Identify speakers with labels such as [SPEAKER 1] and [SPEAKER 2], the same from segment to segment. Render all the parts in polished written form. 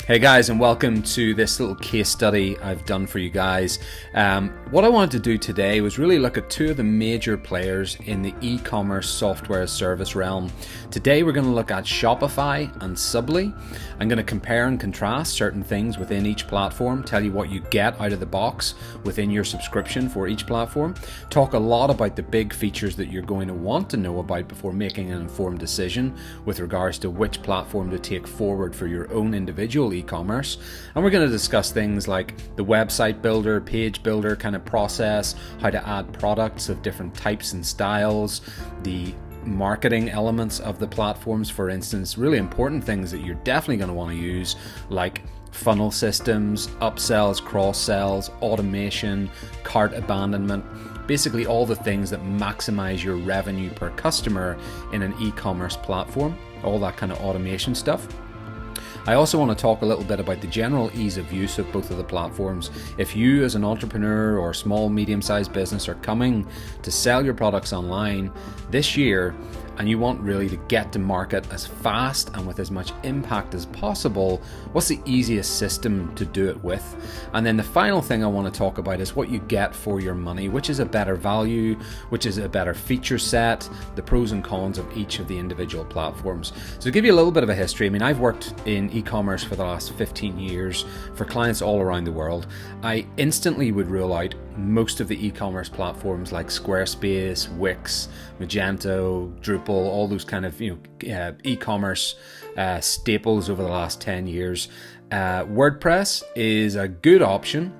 [SPEAKER 1] Hey guys, and welcome to this little case study I've done for you guys. What I wanted to do today was really look at two of the major players in the e-commerce software as service realm. Today we're going to look at Shopify and Subly. I'm going to compare and contrast certain things within each platform, tell you what you get out of the box within your subscription for each platform, talk a lot about the big features that you're going to want to know about before making an informed decision with regards to which platform to take forward for your own individual e-commerce. And we're going to discuss things like the website builder, page builder kind of process, how to add products of different types and styles, the marketing elements of the platforms, for instance, really important things that you're definitely going to want to use, like funnel systems, upsells, cross-sells, automation, cart abandonment, basically all the things that maximize your revenue per customer in an e-commerce platform, all that kind of automation stuff. I also want to talk a little bit about the general ease of use of both of the platforms. If you as an entrepreneur or small, medium-sized business are coming to sell your products online this year and you want really to get to market as fast and with as much impact as possible, what's the easiest system to do it with? And then the final thing I want to talk about is what you get for your money, which is a better value, which is a better feature set, the pros and cons of each of the individual platforms. So to give you a little bit of a history, I've worked in e-commerce for the last 15 years for clients all around the world. I instantly would rule out most of the e-commerce platforms like Squarespace, Wix, Magento, Drupal, all those kind of e-commerce staples over the last 10 years. WordPress is a good option,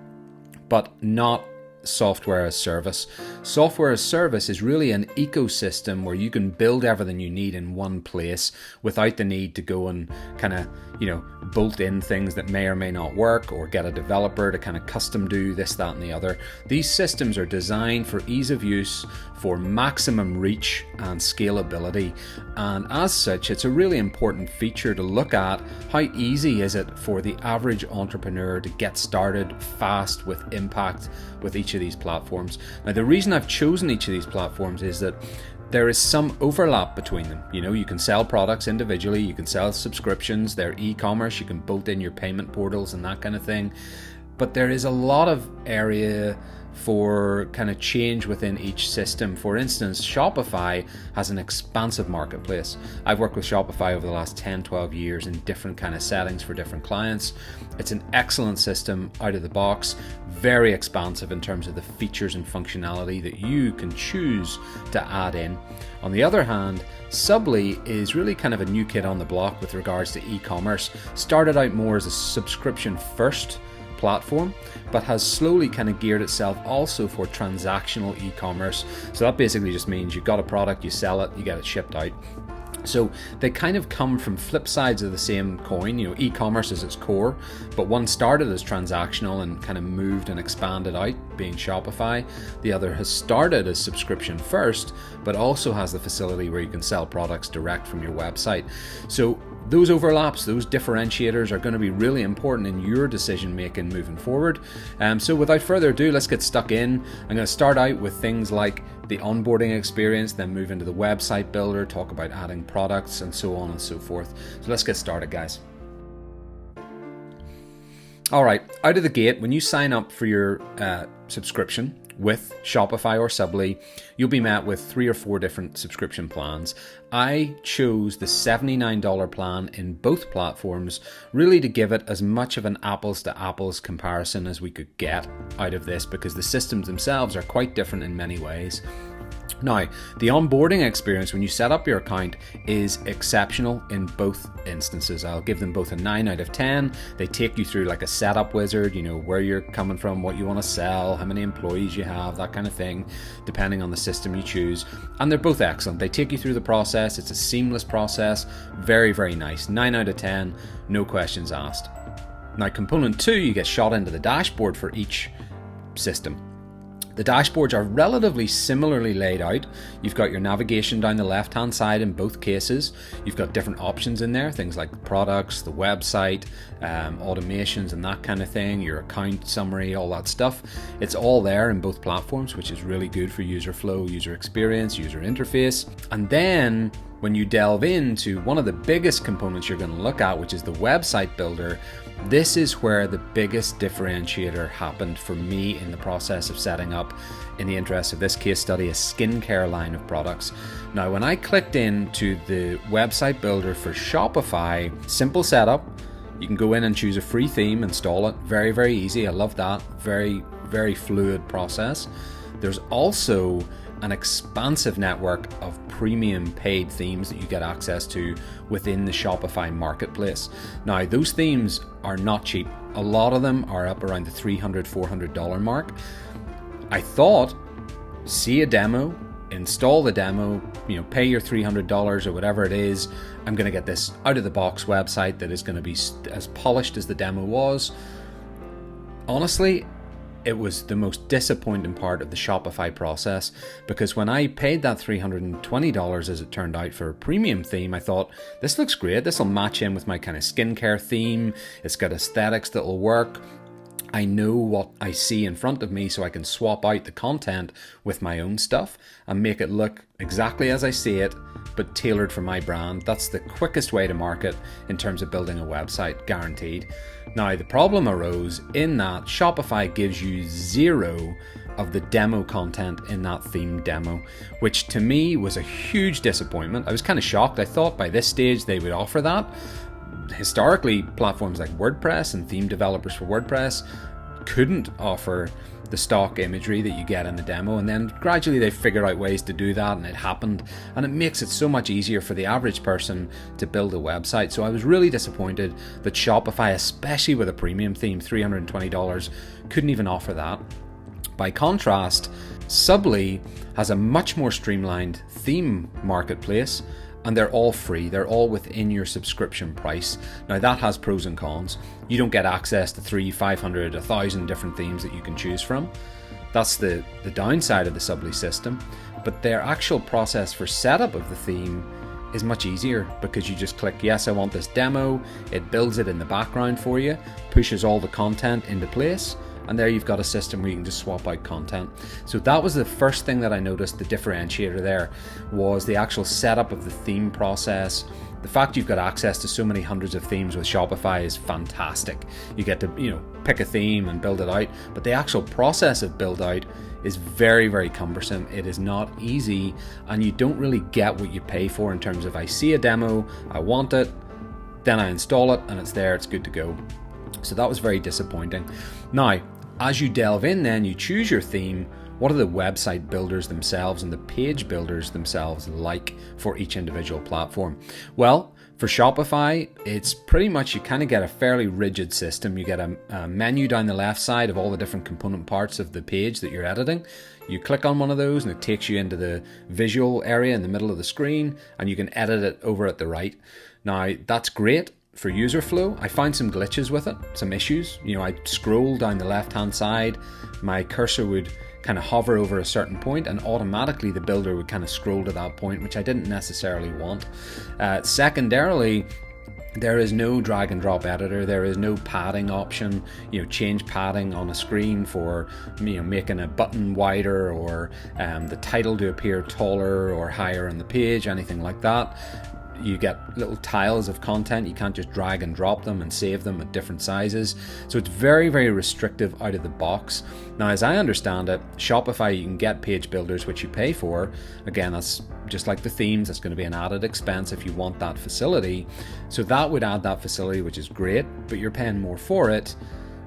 [SPEAKER 1] but not software as service. Software as service is really an ecosystem where you can build everything you need in one place without the need to go and kind of bolt in things that may or may not work, or get a developer to kind of custom do this, that and the other. These systems are designed for ease of use, for maximum reach and scalability, and as such it's a really important feature to look at. How easy is it for the average entrepreneur to get started fast with impact with each of these platforms? Now, the reason I've chosen each of these platforms is that there is some overlap between them. You can sell products individually, you can sell subscriptions, they're e-commerce, you can bolt in your payment portals and that kind of thing. But there is a lot of area for kind of change within each system. For instance, Shopify has an expansive marketplace. I've worked with Shopify over the last 10-12 years in different kind of settings for different clients. It's an excellent system out of the box, very expansive in terms of the features and functionality that you can choose to add in. On the other hand, Subly is really kind of a new kid on the block with regards to e-commerce. Started out more as a subscription first platform, but has slowly kind of geared itself also for transactional e-commerce. So that basically just means you've got a product, you sell it, you get it shipped out. So they kind of come from flip sides of the same coin. E-commerce is its core, but one started as transactional and kind of moved and expanded out, being Shopify. The other has started as subscription first, but also has the facility where you can sell products direct from your website. So those overlaps, those differentiators are going to be really important in your decision making moving forward. So without further ado, let's get stuck in. I'm going to start out with things like the onboarding experience, then move into the website builder, talk about adding products and so on and so forth. So let's get started, guys. All right, out of the gate, when you sign up for your subscription with Shopify or Subly, you'll be met with 3 or 4 different subscription plans. I chose the $79 plan in both platforms, really to give it as much of an apples to apples comparison as we could get out of this, because the systems themselves are quite different in many ways. Now, the onboarding experience when you set up your account is exceptional in both instances. I'll give them both a 9 out of 10. They take you through like a setup wizard, where you're coming from, what you want to sell, how many employees you have, that kind of thing, depending on the system you choose. And they're both excellent. They take you through the process. It's a seamless process. Very, very nice. 9 out of 10, no questions asked. Now, component 2, you get shot into the dashboard for each system. The dashboards are relatively similarly laid out. You've got your navigation down the left-hand side in both cases. You've got different options in there, things like products, the website, automations and that kind of thing, your account summary, all that stuff. It's all there in both platforms, which is really good for user flow, user experience, user interface. And then When you delve into one of the biggest components you're going to look at, which is the website builder, this is where the biggest differentiator happened for me in the process of setting up, in the interest of this case study, a skincare line of products. Now, when I clicked into the website builder for Shopify, simple setup, you can go in and choose a free theme, install it. Very, very easy. I love that. Very, very fluid process. There's also an expansive network of premium paid themes that you get access to within the Shopify marketplace. Now, those themes are not cheap. A lot of them are up around the $300, $400 mark. I thought, see a demo, install the demo, pay your $300 or whatever it is. I'm going to get this out of the box website that is going to be as polished as the demo was. Honestly, it was the most disappointing part of the Shopify process, because when I paid that $320, as it turned out, for a premium theme, I thought, this looks great. This will match in with my kind of skincare theme. It's got aesthetics that will work. I know what I see in front of me, so I can swap out the content with my own stuff and make it look exactly as I see it, but tailored for my brand. That's the quickest way to market in terms of building a website, guaranteed. Now, the problem arose in that Shopify gives you zero of the demo content in that theme demo, which to me was a huge disappointment. I was kind of shocked. I thought by this stage they would offer that. Historically, platforms like WordPress and theme developers for WordPress couldn't offer the stock imagery that you get in the demo, and then gradually they figured out ways to do that, and it happened, and it makes it so much easier for the average person to build a website. So I was really disappointed that Shopify, especially with a premium theme, $320, couldn't even offer that. By contrast, Subly has a much more streamlined theme marketplace, and they're all free. They're all within your subscription price. Now, that has pros and cons. You don't get access to 300, 500, 1,000 different themes that you can choose from. That's the downside of the Subly system. But their actual process for setup of the theme is much easier, because you just click, yes, I want this demo. It builds it in the background for you, pushes all the content into place, and there you've got a system where you can just swap out content. So that was the first thing that I noticed. The differentiator there was the actual setup of the theme process. The fact you've got access to so many hundreds of themes with Shopify is fantastic. You get to, pick a theme and build it out, but the actual process of build out is very, very cumbersome. It is not easy, and you don't really get what you pay for in terms of, I see a demo, I want it, then I install it, and it's there, it's good to go. So that was very disappointing. Now, as you delve in, then you choose your theme. What are the website builders themselves and the page builders themselves like for each individual platform? Well, for Shopify, it's pretty much, you kind of get a fairly rigid system. You get a menu down the left side of all the different component parts of the page that you're editing. You click on one of those and it takes you into the visual area in the middle of the screen, and you can edit it over at the right. Now, that's great for user flow. I found some glitches with it, some issues. I scroll down the left-hand side, my cursor would kind of hover over a certain point, and automatically the builder would kind of scroll to that point, which I didn't necessarily want. Secondarily, there is no drag and drop editor. There is no padding option, change padding on a screen for, making a button wider, or the title to appear taller or higher on the page, anything like that. You get little tiles of content. You can't just drag and drop them and save them at different sizes. So it's very, very restrictive out of the box. Now, as I understand it, Shopify, you can get page builders, which you pay for. Again, that's just like the themes. That's going to be an added expense if you want that facility. So that would add that facility, which is great, but you're paying more for it.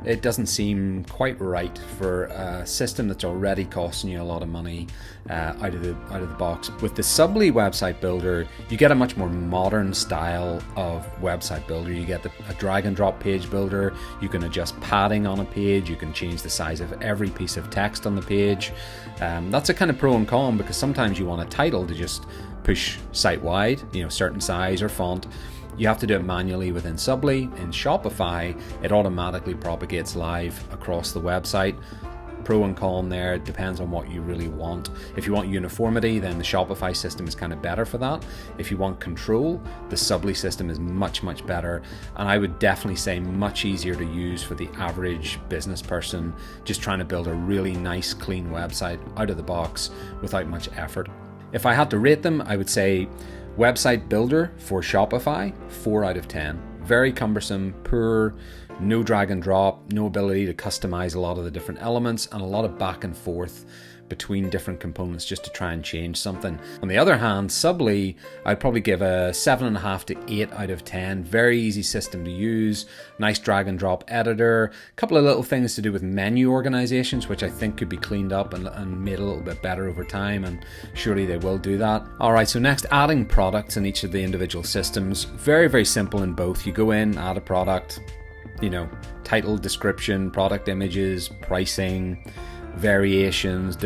[SPEAKER 1] It doesn't seem quite right for a system that's already costing you a lot of money out of the box. With the Subly website builder, you get a much more modern style of website builder. You get a drag and drop page builder. You can adjust padding on a page. You can change the size of every piece of text on the page. That's a kind of pro and con, because sometimes you want a title to just push site wide, certain size or font. You have to do it manually within Subly. In Shopify, it automatically propagates live across the website. Pro and con there, it depends on what you really want. If you want uniformity, then the Shopify system is kind of better for that. If you want control, the Subly system is much, much better. And I would definitely say much easier to use for the average business person just trying to build a really nice, clean website out of the box without much effort. If I had to rate them, I would say Website builder for Shopify, 4 out of 10. Very cumbersome, poor, no drag and drop, no ability to customize a lot of the different elements, and a lot of back and forth between different components just to try and change something. On the other hand, Subly, I'd probably give a 7.5 to 8 out of 10. Very easy system to use, nice drag and drop editor, a couple of little things to do with menu organizations, which I think could be cleaned up and made a little bit better over time, and surely they will do that. All right, so next, adding products in each of the individual systems. Very, very simple in both. You go in, add a product, title, description, product images, pricing, variations,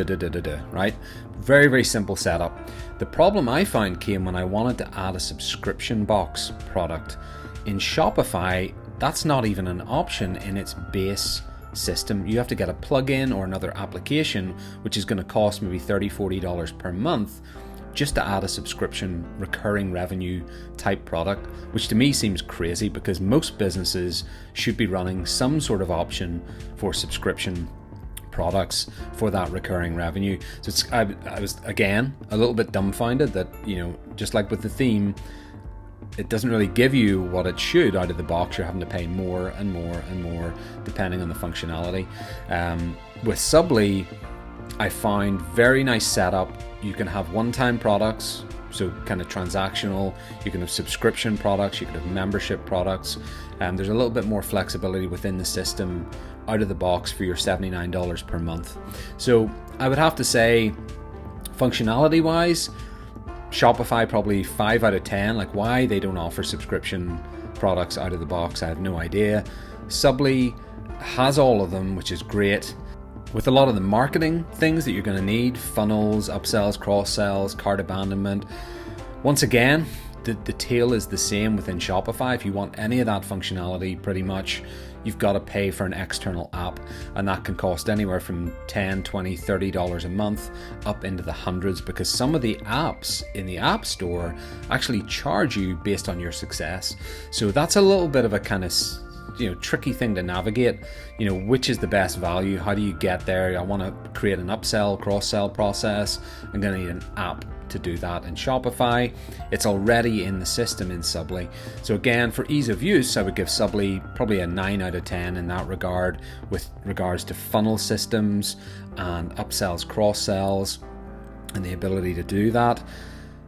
[SPEAKER 1] right? Very, very simple setup. The problem I found came when I wanted to add a subscription box product. In Shopify, that's not even an option in its base system. You have to get a plugin or another application, which is going to cost maybe $30, $40 per month just to add a subscription recurring revenue type product, which to me seems crazy because most businesses should be running some sort of option for subscription products for that recurring revenue. So I was again a little bit dumbfounded that, just like with the theme, it doesn't really give you what it should out of the box. You're having to pay more and more and more depending on the functionality. With Subly, I found very nice setup. You can have one-time products, so kind of transactional. You can have subscription products, you can have membership products. There's a little bit more flexibility within the system out of the box for your $79 per month. So I would have to say, functionality wise, Shopify probably 5 out of 10. Like, why they don't offer subscription products out of the box, I have no idea. Subly has all of them, which is great. With a lot of the marketing things that you're going to need, funnels, upsells, cross-sells, cart abandonment. Once again, the tail is the same within Shopify. If you want any of that functionality, pretty much, you've got to pay for an external app, and that can cost anywhere from $10, $20, $30 a month up into the hundreds, because some of the apps in the App Store actually charge you based on your success. So that's a little bit of a kind of tricky thing to navigate. Which is the best value? How do you get there? I want to create an upsell, cross-sell process. I'm going to need an app to do that. In Shopify, it's already in the system in Subly. So again, for ease of use, I would give Subly probably a 9 out of 10 in that regard, with regards to funnel systems and upsells, cross-sells, and the ability to do that.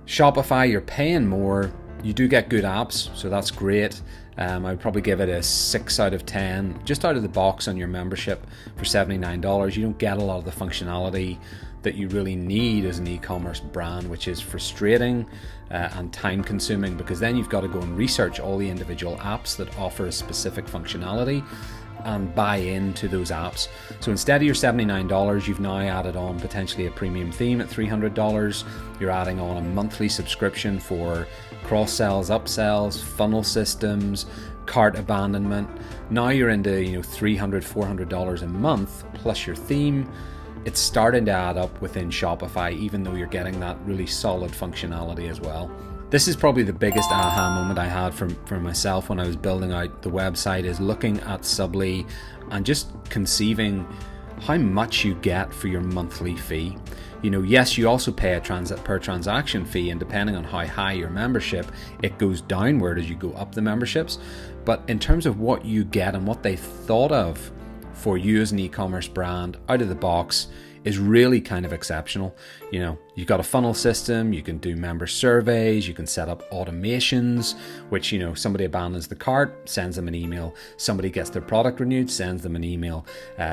[SPEAKER 1] Shopify, you're paying more. You do get good apps, so that's great. I would probably give it a 6 out of 10, just out of the box on your membership for $79. You don't get a lot of the functionality that you really need as an e-commerce brand, which is frustrating and time consuming, because then you've got to go and research all the individual apps that offer a specific functionality and buy into those apps. So instead of your $79, you've now added on potentially a premium theme at $300. You're adding on a monthly subscription for cross-sells, upsells, funnel systems, cart abandonment. Now you're into $300, $400 a month plus your theme. It's starting to add up within Shopify, even though you're getting that really solid functionality as well. This is probably the biggest aha moment I had for myself when I was building out the website, is looking at Subly and just conceiving how much you get for your monthly fee. Yes, you also pay a per transaction fee, and depending on how high your membership, it goes downward as you go up the memberships. But in terms of what you get and what they thought of for you as an e-commerce brand out of the box is really kind of exceptional. You've got a funnel system, you can do member surveys, you can set up automations, which, somebody abandons the cart, sends them an email. Somebody gets their product renewed, sends them an email.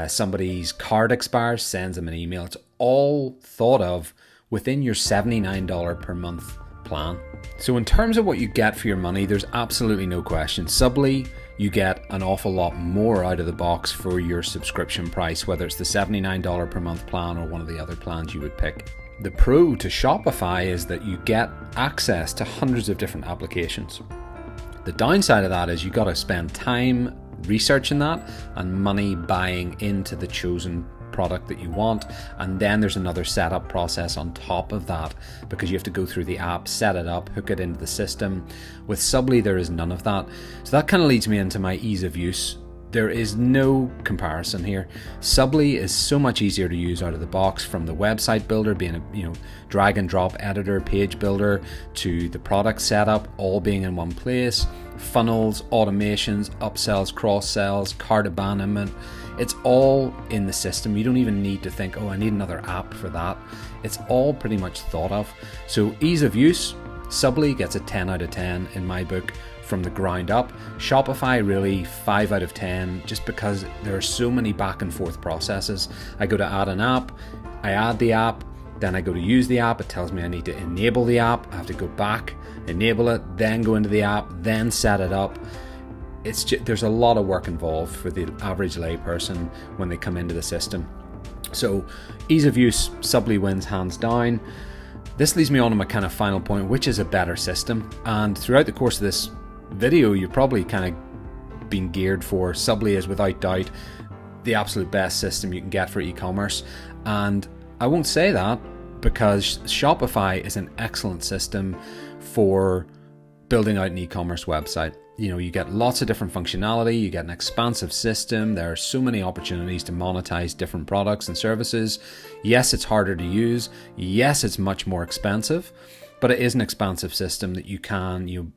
[SPEAKER 1] Somebody's card expires, sends them an email. It's all thought of within your $79 per month plan. So in terms of what you get for your money, there's absolutely no question. Subly, you get an awful lot more out of the box for your subscription price, whether it's the $79 per month plan or one of the other plans you would pick. The pro to Shopify is that you get access to hundreds of different applications. The downside of that is you got to spend time researching that and money buying into the chosen product that you want, and then there's another setup process on top of that, because you have to go through the app, set it up, hook it into the system. With Subly, there is none of that. So that kind of leads me into my ease of use There is no comparison here. Subly is so much easier to use out of the box, from the website builder being a drag and drop editor, page builder, to the product setup all being in one place, funnels, automations, upsells, cross sells, cart abandonment. It's all in the system. You don't even need to think, oh, I need another app for that. It's all pretty much thought of. So ease of use, Subly gets a 10 out of 10 in my book from the ground up. Shopify really 5 out of 10, just because there are so many back and forth processes. I go to add an app, I add the app, then I go to use the app, it tells me I need to enable the app, I have to go back, enable it, then go into the app, then set it up. There's a lot of work involved for the average layperson when they come into the system. So ease of use, Subly wins hands down. This leads me on to my kind of final point, which is a better system. And throughout the course of this video, you've probably kind of been geared for Subly is without doubt the absolute best system you can get for e-commerce. And I won't say that, because Shopify is an excellent system for building out an e-commerce website. You get lots of different functionality, you get an expansive system, there are so many opportunities to monetize different products and services. Yes, it's harder to use. Yes, it's much more expensive, but it is an expansive system that you can,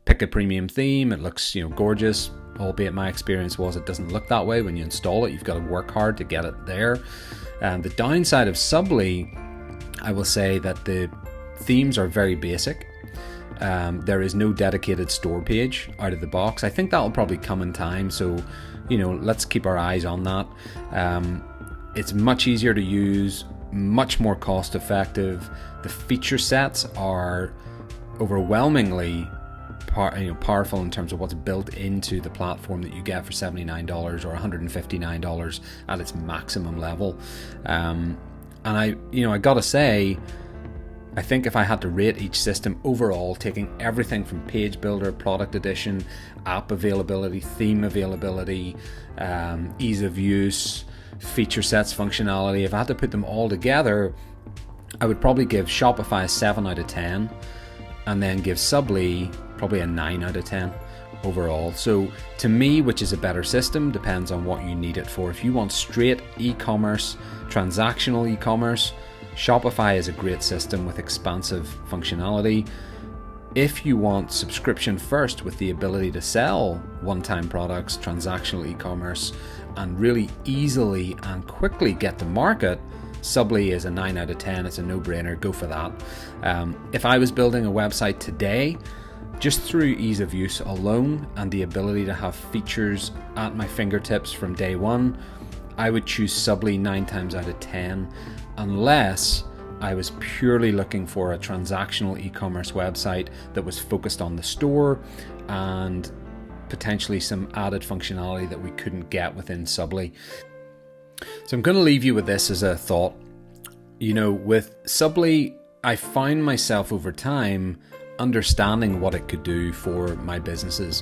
[SPEAKER 1] pick a premium theme. It looks, gorgeous, albeit my experience was it doesn't look that way when you install it. You've got to work hard to get it there. And the downside of Subly, I will say that the themes are very basic. There is no dedicated store page out of the box. I think that will probably come in time, so let's keep our eyes on that. It's much easier to use, much more cost effective. The feature sets are overwhelmingly powerful in terms of what's built into the platform that you get for $79 or $159 at its maximum level. And I gotta say, I think if I had to rate each system overall, taking everything from page builder, product edition, app availability, theme availability, ease of use, feature sets, functionality, if I had to put them all together, I would probably give Shopify a 7 out of 10 and then give Subly probably a 9 out of 10 overall. So to me, which is a better system depends on what you need it for. If you want straight e-commerce, transactional e-commerce, Shopify is a great system with expansive functionality. If you want subscription first with the ability to sell one-time products, transactional e-commerce, and really easily and quickly get to market, Subly is a 9 out of 10. It's a no-brainer. Go for that. If I was building a website today, just through ease of use alone and the ability to have features at my fingertips from day one, I would choose Subly 9 times out of 10, unless I was purely looking for a transactional e-commerce website that was focused on the store and potentially some added functionality that we couldn't get within Subly. So I'm going to leave you with this as a thought. With Subly, I found myself over time understanding what it could do for my businesses.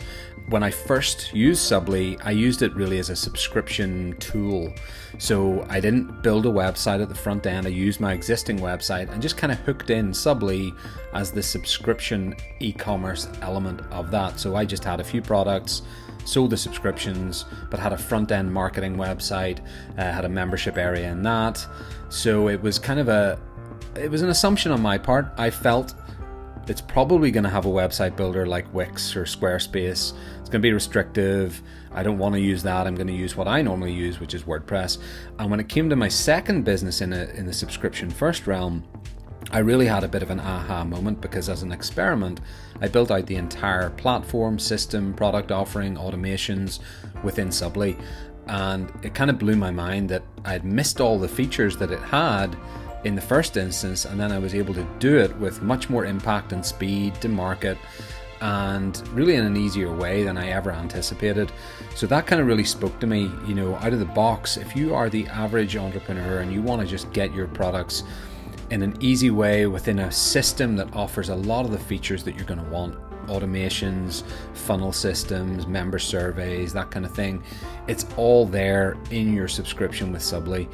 [SPEAKER 1] When I first used Subly, I used it really as a subscription tool. So I didn't build a website at the front end. I used my existing website and just kind of hooked in Subly as the subscription e-commerce element of that. So I just had a few products, sold the subscriptions, but had a front end marketing website, had a membership area in that. So it was kind of it was an assumption on my part. I felt it's probably going to have a website builder like Wix or Squarespace. It's going to be restrictive. I don't want to use that. I'm going to use what I normally use, which is WordPress. And when it came to my second business in the subscription first realm, I really had a bit of an aha moment, because as an experiment, I built out the entire platform, system, product offering, automations within Subly. And it kind of blew my mind that I had missed all the features that it had in the first instance, and then I was able to do it with much more impact and speed to market, and really in an easier way than I ever anticipated. So that kind of really spoke to me, out of the box. If you are the average entrepreneur and you want to just get your products in an easy way within a system that offers a lot of the features that you're going to want, automations, funnel systems, member surveys, that kind of thing, it's all there in your subscription with Subly.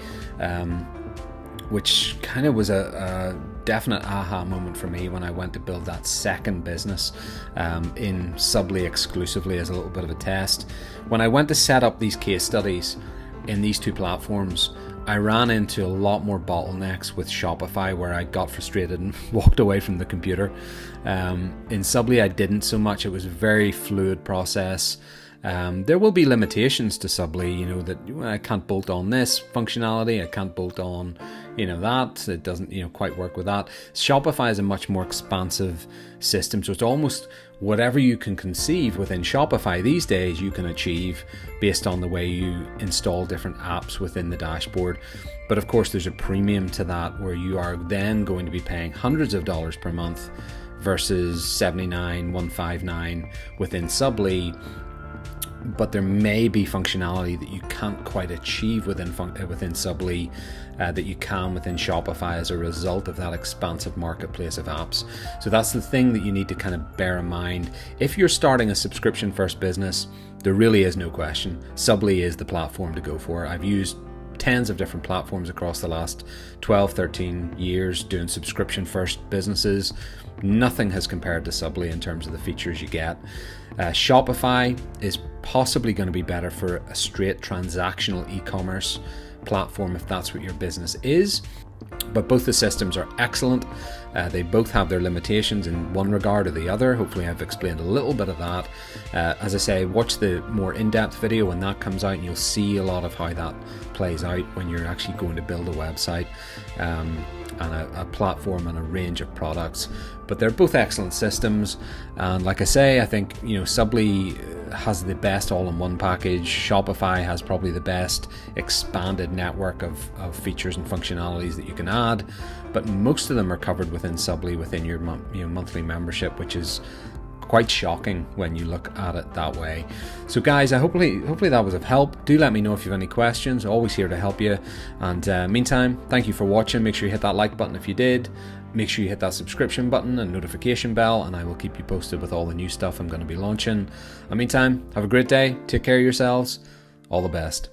[SPEAKER 1] which kind of was a definite aha moment for me when I went to build that second business in Subly exclusively as a little bit of a test. When I went to set up these case studies in these two platforms, I ran into a lot more bottlenecks with Shopify where I got frustrated and walked away from the computer. In Subly I didn't so much. It was a very fluid process. There will be limitations to Subly, that I can't bolt on this functionality, I can't bolt on, that, it doesn't, quite work with that. Shopify is a much more expansive system, so it's almost whatever you can conceive within Shopify these days you can achieve based on the way you install different apps within the dashboard. But of course there's a premium to that where you are then going to be paying hundreds of dollars per month versus $79, $159 within Subly. But there may be functionality that you can't quite achieve within Subly that you can within Shopify as a result of that expansive marketplace of apps. So that's the thing that you need to kind of bear in mind. If you're starting a subscription first business, there really is no question. Subly is the platform to go for. I've used tens of different platforms across the last 12, 13 years doing subscription first businesses. Nothing has compared to Subly in terms of the features you get. Shopify is possibly going to be better for a straight transactional e-commerce platform if that's what your business is. But both the systems are excellent. They both have their limitations in one regard or the other. Hopefully I've explained a little bit of that. As I say, watch the more in-depth video when that comes out and you'll see a lot of how that plays out when you're actually going to build a website and a platform and a range of products. But they're both excellent systems, and like I say, I think Subly has the best all-in-one package. Shopify has probably the best expanded network of features and functionalities that you can add, but most of them are covered within Subly within your monthly membership, which is quite shocking when you look at it that way. So guys, hopefully that was of help. Do let me know if you have any questions. Always here to help you. And meantime, thank you for watching. Make sure you hit that like button if you did. Make sure you hit that subscription button and notification bell, and I will keep you posted with all the new stuff I'm going to be launching. In the meantime, have a great day. Take care of yourselves. All the best.